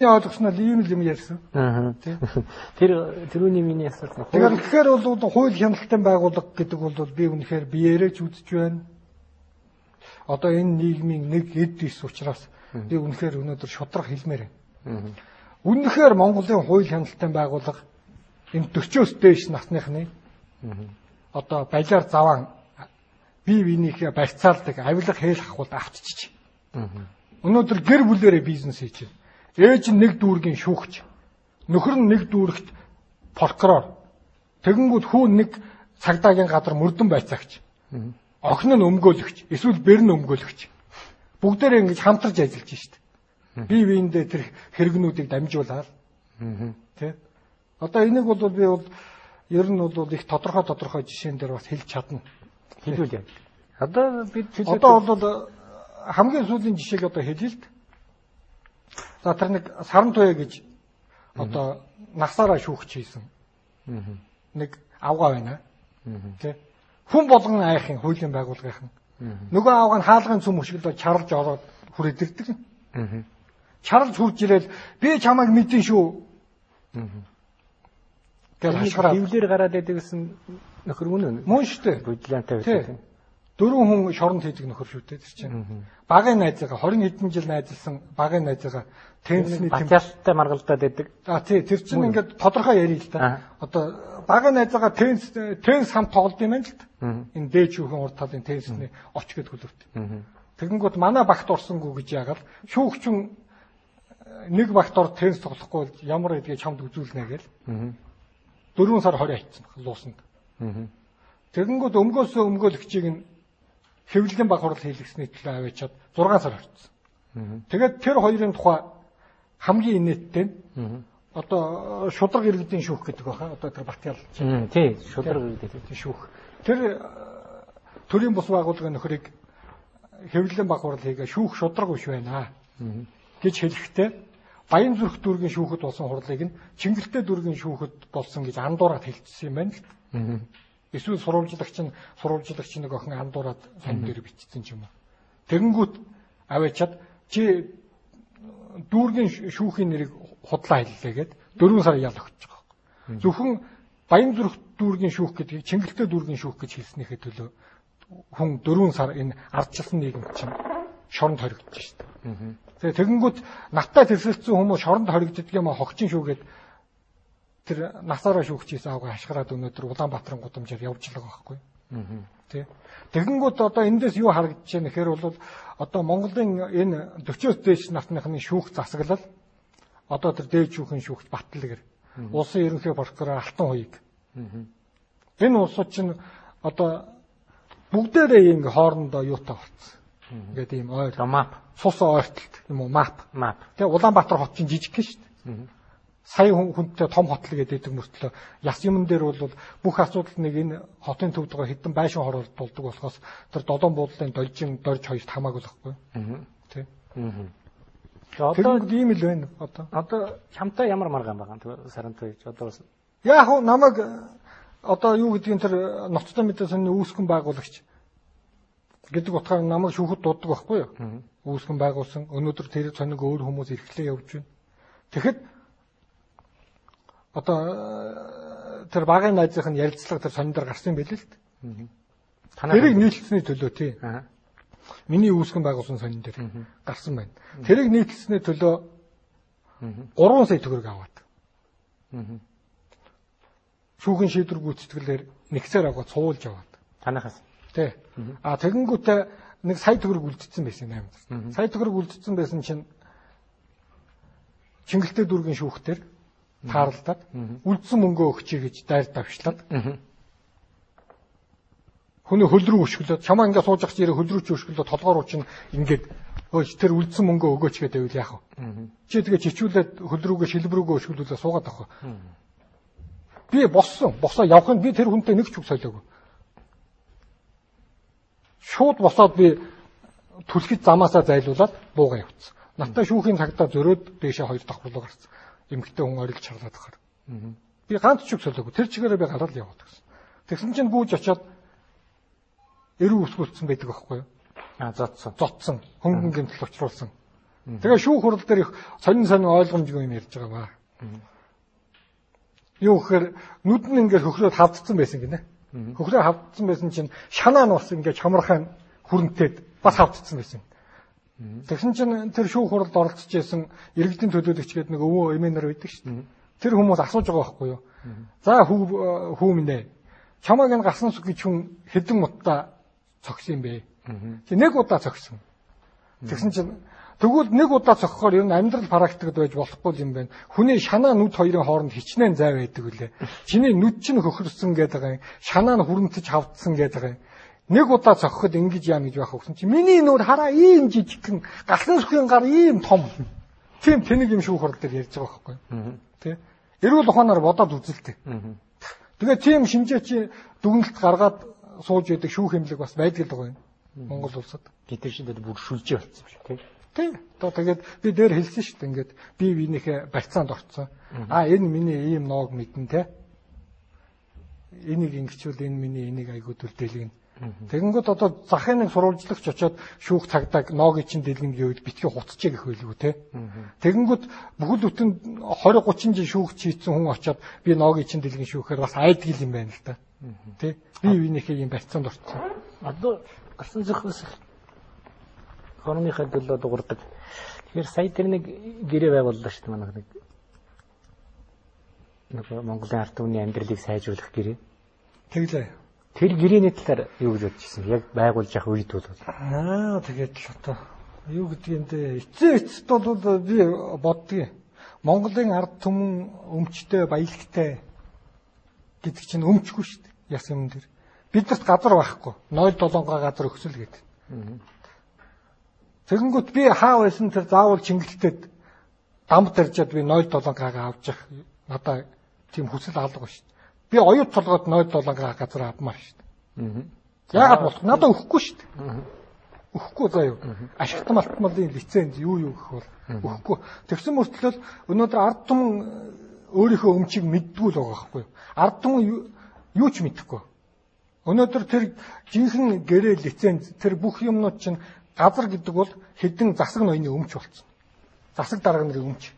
ойлгосноо ийм л юм ярьсан. Тэрүүний миний асуулт. Тэгэхээр бол хууль хяналттай байгууллага гэдэг бол би үнэхээр биеэрээ ч үзэж байна. Одоо энэ нийгмийн нэг эд ис учраас би үнэхээр өнөөдөр шудраг хэлмээр байна. Үнэхээр Монголын хууль хяналттай байгууллага энэ 40-оос дээш насныхны одоо балиар заван бие биенийхээ барьцаалдаг авилга хэл хахуул авчиж. Өнөөдөр гэр бүлээрээ бизнес хийж байна. Ээж нь нэг дүүргийн шүүгч, нөхөр нь нэг дүүрэгт прокурор, тэгэнгүүт хүү нэг цагдаагийн газар мөрдөн байцаагч, охин нь өмгөөлөгч, эсвэл бэр нь өмгөөлөгч. Бүгдээрээ ингэж хамтарч ажиллаж штт. Бие биендээ тэр хэрэгнүүдийг дамжуулаад. Тэ? Одоо энийг бол би бол ер нь бол их тодорхой жишээн дээр бас хэлж чадна. Хэлвэл яа. Одоо бид одоо бол хамгийн сүүлийн жишээг одоо хэлээ л дээ. За тэр нэг Сарантуя гэж одоо насаараа шүүгч хийсэн. Нэг авгаа байна. Тэ? Хүн болгон айхын хуулийн байгууллагын. Нөгөө авгаа нь хаалгын цөм өшгөлөө чарлж ороод хүрээд ирдэг. Чарлж хурж ирэл би чамайг мэдэн шүү. Гэл хашгираа. Хөвлөр гараад идэг гэсэн нөхөр үнэ. Мөн шүү дээ. Бодлонтой байдаг. Дөрвөн хүн шоронд хийдэг нөхөр шүү дээ тэр чинь. Багын найзгаа 20 хэдэн жил найзалсан багын найзгаа теннисний батялтай маргалдаад байдаг. За тий тэр чинь ингээд тодорхой ярил л да. Одоо багын найзгаа теннис хамт тоглолт юм байна л да. Энэ дээд шүүхэн урд талын теннисний оч гэд хөлөвт. Тэгэнгүүт манай багт орсонгүй гэж яагаад шүүгчин нэг багт ор теннис тоглохгүй бол ямар гэдгийг чамд үзүүлнэ гээл. 4 сар 20 хайцсан луусанд. Тэгэнгүүт өмгөөлөгчийг нь хэвлэлийн баг хурал хийлгэсний төлөө аваачаад 6 сар орцсон. Тэгээд тэр хоёрын тухай хамгийн инээдтэй нь одоо шудраг иргэдийн шүүх гэдэг баха. Одоо тэр Батял. Тий, шудраг иргэдийн шүүх. Тэр төрийн бус байгууллагын нөхрийг хэвлэлийн баг хурал хийгээ шүүх шудраг биш байна гэж хэлэхдээ Баян зүрх дүүргийн шүүхэд болсон хурлыг нь Чингэлтэй дүүргийн шүүхэд болсон гэж андуураад хэлчихсэн юм байна л. Эсвэл сурвалжлагч нэг охин андуураад сонин дээр бичсэн юм уу. Тэгэнгүүт аваачаад чи дүүргийн шүүхийн нэрийг худлаа хэллээ гэд 4 сар ял өгч байгаа. Зөвхөн Баян зүрх дүүргийн шүүх гэдгийг Чингэлтэй дүүргийн шүүх гэж хэлснийхээ төлөө хүн 4 сар энэ ардчилсан нийгэм чинь шоронд хоригдож шээ. Тэгэнгүүт наттай тэрсэлцсэн хүмүүс шоронд хоригддаг юм а хогчин шүүгээд тэр насаараа шүүгчээс авгаа хашгираад өнөөдөр Улаанбаатарын гудамжаар явж л байгаа байхгүй. Тэ. Тэгэнгүүт одоо эндээс юу харагдаж байна гэхээр бол одоо Монголын энэ 40-оос дээш насныхны шүүх засаглал одоо тэр дээд шүүхийн шүүгч Батлэгэр улсын ерөнхий прокурор Алтан хуйг. Энэ улсууд чинь одоо бүгдээрээ ингэ хоорондоо юутай болцсон. Ингээд ийм ойр мап цус ойртолт юм уу мап. Тэгээ Улаанбаатар хот чинь жижиг гэх шүү дээ. Сая хүнтэй том хотл гэдэг мөртлөө яс юмн дээр бол бүх асуудал нэг энэ хотын төвд байгаа хэдэн байшин хороор тулдаг болохоос тэр додон буудлын дольжин дорж хоёрт хамаагүй л байхгүй. Тэ. Одоо ийм л байна одоо. Одоо чамтай ямар маргаан байгаа юм Сарантуйч одоо яг хөө намайг одоо юу гэдгийг тэр ноцтой мэдээ сонины үүсгэн байгуулагч гэдэг утгаар намайг шүүхэд дууддаг байхгүй юу? Үүсгэн байгуулсан. Өнөөдөр тэр сониг өөр хүмүүс эрхлээ явж байна. Тэгэхэд одоо тэр багын найзынх нь ярилцлага тэр сонин дээр гарсан байлээ л дээ. Тэрийг нийтлэлсний төлөө тий. Миний үүсгэн байгуулсан сонин дээр гарсан байна. Тэрийг нийтлэлсний төлөө 3 сая төгрөг аваад. Шүүхийн шийдвэр гүйцэтгэлээр нэгсээр аваад цуулж аваад. Танахаас. Тий. Тэгэнгүүтээ нэг сая төгрөг үлдсэн байсан 8. Сая төгрөг үлдсэн байсан чинь Чингэлтэй дүүргийн шүүхтэр таарлаад үлдсэн мөнгөө өгчээ гэж дайр давшлаад хүний хөл рүү өшгөлөө чамаа ингээд сууж ах чирээ хөл рүү ч өшгөлөө толгоор руу чинь ингээд өөч тэр үлдсэн мөнгөө өгөөч гэдэг байвал яах вэ? Чи тэгээ чичүүлээд хөл рүүгээ шилбэр рүүгээ өшгөлүүлээ суугаад авах. Би босоо явахын би тэр хүнтэй нэг ч үг солиогүй. Шууд босоод би түлхэж замаасаа зайлуулаад буугаа явцсан. Надтай шүүхийн цагтаа зөрөөд дэшээ 2 давхарлуу гарсан. Эмэгтэй хүн орилж чарлаад байгаа. Би ганц ч үг солиогүй. Тэр чигээрээ би гараад яваад гэсэн. Тэгсэн чинь гүйж очиод эрүү үсгүүлсэн байдаг байхгүй юу? Зодсон. Хөнгөн гэмтэл учруулсан. Тэгээ шүүх хурал дээр их сонин ойлгомжгүй юм ярьж байгаа ба. Юу гэхээр нүд нь ингээд хөхрөөд хавдсан байсан гинэ. Хөхрөө хавдсан байсан чинь шанаа нь бас ингээд чамархан хүрэнтээд бас хавдсан байсан. Тэгсэн чинь тэр шүүх хуралд оролцож байсан иргэдийн төлөөлөгч гэдэг нэг өвөө эмээнэр байдаг шүү дээ. Тэр хүмүүс асууж байгаа байхгүй юу? За хүү минь ээ. Чамайг энэ гасан сүх гэж хүн хэдэн удаа цогсон юм бэ? Чи нэг удаа цогсон. Тэгсэн чинь тэгвэл нэг удаа цогхоор ер нь амьдрал практикд байж болохгүй юм байна. Хүний шанаа нүд хоёрын хооронд хичнээн зай байдаг үлээ. Чиний нүд чинь хөхөрсөн гэдэг юм. Шанаа нь хүрэнтэж хавдсан гэдэг юм. Нэг удаа цогхоход ингэж яам гэж байх өгсөн чи миний нүур хараа ийм жижигхэн галан сүхийн гар ийм том. Тийм тэнэг юм шүүх хурал дээр ярьж байгаа байхгүй юу? Тэ? Эрүүл ухаанаар бодоод үзэлтэй. Тэгээ тийм шинжээ чи дүгнэлт гаргаад сууж байдаг шүүх хэмлэг бас байдаг л байгаа юм. Монгол улсад. Бид тэр шинээр бүр шүлжээ болсон шүү дээ. Тий. Тэгээд би дээр хэлсэн шүү дээ. Ингээд би биенийхээ барьцаанд орцсон. Энэ миний ийм ноог мэдэн те. Энийг ингэчүүл энэ миний энийг айгуу төлдөөлгэн. Тэгэнгүүт одоо захын нэг сурвалжлагч очиод шүүх цагдаа ноог чинь дэлгэн гэвэл битгий хуцчээ гэх байлгүй те. Тэгэнгүүт бүхэл бүтэн 20 30 жил шүүх чийдсэн хүн очиод би ноог чинь дэлгэн шүүхээр бас айдгил юм байна л да. Тэ. Би биенийхээ ийм барьцаанд орцсон. Одоо гасан зөхөөс хормынхаа төлөө дуурдаг. Тэгэхээр сая тэр нэг гэрээ байгууллаа шүү дээ манайх нэг Монголын ард түмний амьдралыг сайжруулах гэрээ. Тэглээ. Тэр гэрээний талаар юу гэж бодож ирсэн? Яг байгуулж явах үед бол тэгээд л одоо юу гэдгиймдээ эцээ бол би боддгийг Монголын ард түмэн өмчтэй баялагтай гэдэг чинь өмчгүй шүү дээ. Яс юм дээр. Бидэрт газар байхгүй. 0-7 газар өгсөл гэдэг. Тэгэнгүүт би хаа байсан тэр заавал Чингэлтэд дамд даржаад би 0-7 гаага авч явах надаа тийм хүсэл алга шүү дээ. Би оюут толгойд 0-7 гаага газар авмаар шүү дээ. Яагаад болох? Надаа өгөхгүй шүү дээ. Өгөхгүй заяа. Ашигтан малтмалын лиценз юу гэх бол өгөхгүй. Тэгсэн мөртлөө өнөөдөр ард түмэн өөрийнхөө өмчийг мэддгүй л байгаа байхгүй юу? Ард түмэн юу ч мэдэхгүй. Өнөөдөр тэр жинхэнэ гэрээ лиценз тэр бүх юмнууд чинь газар гэдэг бол хэдэн засаг ноёны өмч болсон. Засаг дарга нарын өмч.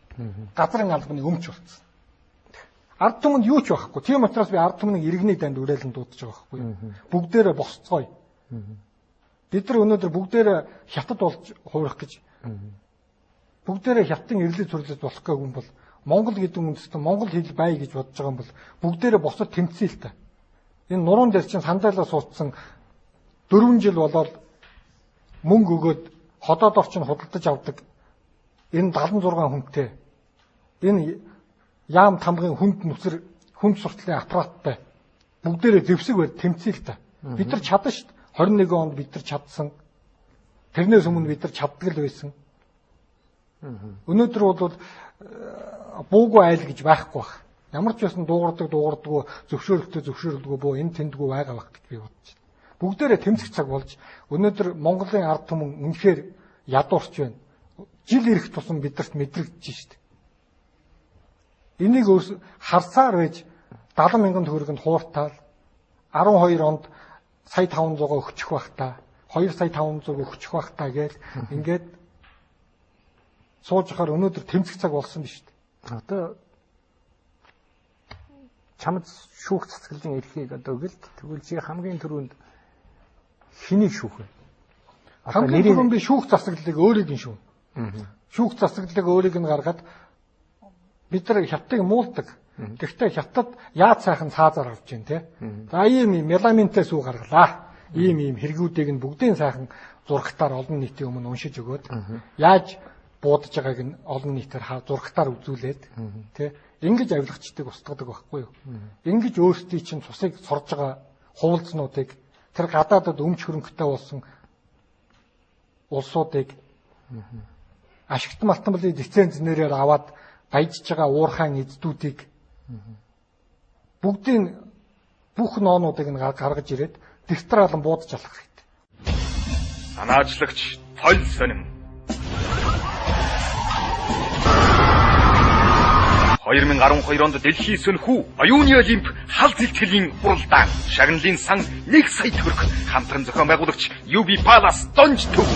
Газрын албаны өмч болсон. Ард түмэнд юу ч байхгүй. Тийм учраас би ард түмний иргэний данд уриалан дуудаж байгаа байхгүй юу? Бүгдээрээ босцгоё. Бид нар өнөөдөр бүгдээрээ хятад болж хуурах гэж. Бүгдээрээ хятадын эрлэг төрлөж болох гэх юм бол Монгол гэдэг үндэстэн Монгол хэл бай гэж бодож байгаа юм бол бүгдээрээ босод тэмцээл л та. Энэ нуруунд дээр чинь сандаалаа суудсан 4 жил болоод мөнгө өгөөд ходоод орчин худалдаж авдаг энэ 76 хүнтэй энэ яам тамгын хүнд нүцэр хүнд суртлын аппараттай бүгдээрээ дэвсэг байр тэмцээл та. Бид нар чадсан шүү дээ. 21 онд бид нар чадсан. Тэрнээс өмнө бид нар чаддаг л байсан. Өнөөдөр бол буугүй айл гэж байхгүй баг. Ямар ч байсан дуугардаггүй зөвшөөрөлтөө буу энэ тэндгүй байгаа баг гэж би бодож байна. Бүгдээрээ тэмцэх цаг болж өнөөдөр Монголын ард түмэн үнэхээр ядуурч байна. Жил ирэх тусам бидэрт мэдрэгдэж шүү дээ. Энийг харсаар байж 70,000 төгрөгийн хууртаал 12 онд сая 500 өгчих бах та 2 сая 500 өгчих бах та гэж ингээд сууж ахаар өнөөдөр тэмцэх цаг болсон биз дээ. Одоо чамд шүүх цэцгэлэн эрхийг одоо өгөл тэгвэл чи хамгийн түрүүнд хэнийг шүүх вэ? Хамгийн түрүүнд би шүүх засаглалыг өөрийг нь шүүх. Шүүх засаглалыг өөрийг нь гаргаад бид нар хятадыг муулдаг. Гэхдээ хятад яаж сайхан цаазаар авч जैन те. За ийм меламинтэй сүү гаргалаа. Ийм хэрэгүүдийг нь бүгдийн сайхан зурагтаар олон нийтийн өмнө уншиж өгөөд яаж буудаж байгааг нь олон нийтээр зурагтаар үзүүлээд те. Ингэж авилгачдаг устгадаг байхгүй юу? Ингэж өөрсдий чинь цусыг сорж байгаа хуулзнуудыг тэр гадаадад өмч хөрөнгөтэй болсон улсуудыг ашигт малтмалын лиценз нэрээр аваад баяжж байгаа уурхайн эздүүдийг бүгдийн бүх ноонуудыг нь гаргаж ирээд дистралан буудаж алах хэрэгтэй. Санаачлагч Толь сонин 2012 онд Дэлхийн сөнхүү оюуны олимп халт зэлтгэлийн уралдаан шагналын сан 1 сая төгрөг хамтран зохион байгуулагч UB Palace Донж төв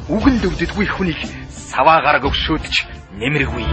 үгэн дөвдөдгүй хүнийг саваагаар өгшөөдч нэмэргүй.